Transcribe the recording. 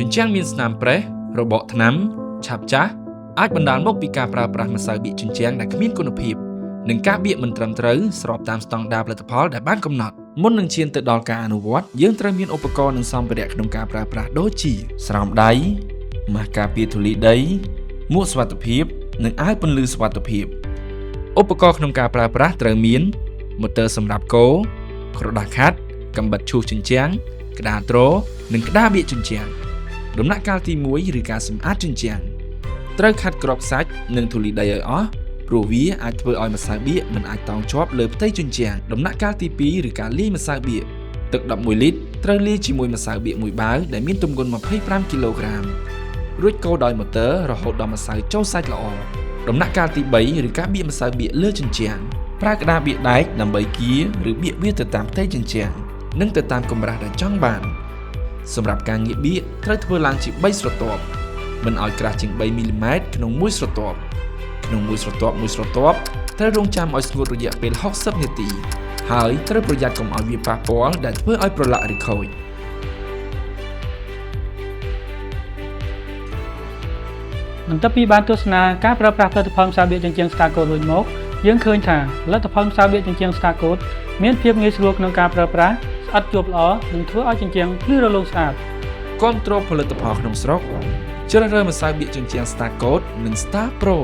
ជញ្ជាំងមានស្នាមប្រេះរបកថ្នាំឆាប់ចាស់អាចបណ្ដាលមកពីការប្រើប្រាស់ម្សៅបៀកជញ្ជាំងដែលគ្មានគុណភាពនិងការបៀកមិនត្រឹមត្រូវស្របតាមស្តង់ដារផលិតផលដែលបានកំណត់មុននឹងឈានទៅដល់ការអនុវត្តយើងត្រូវមានឧបករណ៍និងសម្ភារៈក្នុងការប្រើប្រាស់ដូចជាស្រោមដៃម៉ាស់ការពារធូលីដីមួកសុវត្ថិភាពនិងអាវពន្លឺសុវត្ថិភាពឧបករណ៍ក្នុងការប្រើប្រាស់ត្រូវមានម៉ូទ័រសម្រាប់កូរក្រដាសខាត់កាំបិតឈូសជញ្ជាំងក្តារទ្រនិងក្តារបៀកជញ្ជាំងដំណាក់កាលទី1ឬការសម្អាតជញ្ជាំងត្រូវខាត់គ្រាប់សាច់និងធូលីដីឲ្យអស់ព្រោះវាអាចធ្វើឲ្យម្សៅបៀកមិនអាចតោងជាប់លើផ្ទៃជញ្ជាំងដំណាក់កាលទី2ឬការលាយម្សៅបៀកទឹក11លីត្រត្រូវលាយជាមួយម្សៅបៀកមួយបាវដែលមានទម្ងន់25គីឡូក្រាមរួចកូរដោយម៉ូទ័ររហូតដល់ម្សៅចូលសាច់ល្អដំណាក់កាលទី3ឬការបៀកម្សៅបៀកលើជញ្ជាំងប្រើក្តារបៀកដែកដើម្បីគៀឬបៀកវាទៅតាមផ្ទៃជញ្ជាំងនិងទៅតាមកម្រាស់ដែលចង់បានសម្រាប់ការងារបៀកត្រូវធ្វើឡើងជា3ស្រទាប់មិនឲ្យក្រាស់ជាង3មីលីម៉ែត្រក្នុងមួយស្រទាប់ក្នុងមួយស្រទាប់ត្រូវរង់ចាំឲ្យស្ងួតរយៈពេល60នាទីហើយត្រូវប្រយ័ត្នកុំឲ្យវាប៉ះពាល់ដែលធ្វើឲ្យប្រឡាក់ឬខូចបន្ទាប់ពីបានទស្សនាការប្រើប្រាស់ផលិតផលម្សៅបៀកជញ្ជាំង Starcoat រួចមកយើងឃើញថាផលិតផលម្សៅបៀកជញ្ជាំង Starcoat មានភាពងាយស្រួលក្នុងការប្រើប្រាស់ស្អិតជាប់ល្អនិងធ្វើឲ្យជញ្ជាំងភ្លឺរលោងស្អាតគាំទ្រផលិតផលក្នុងស្រុកជ្រើសរើសម្សៅបៀកជញ្ជាំង Starcoat និង Star Pro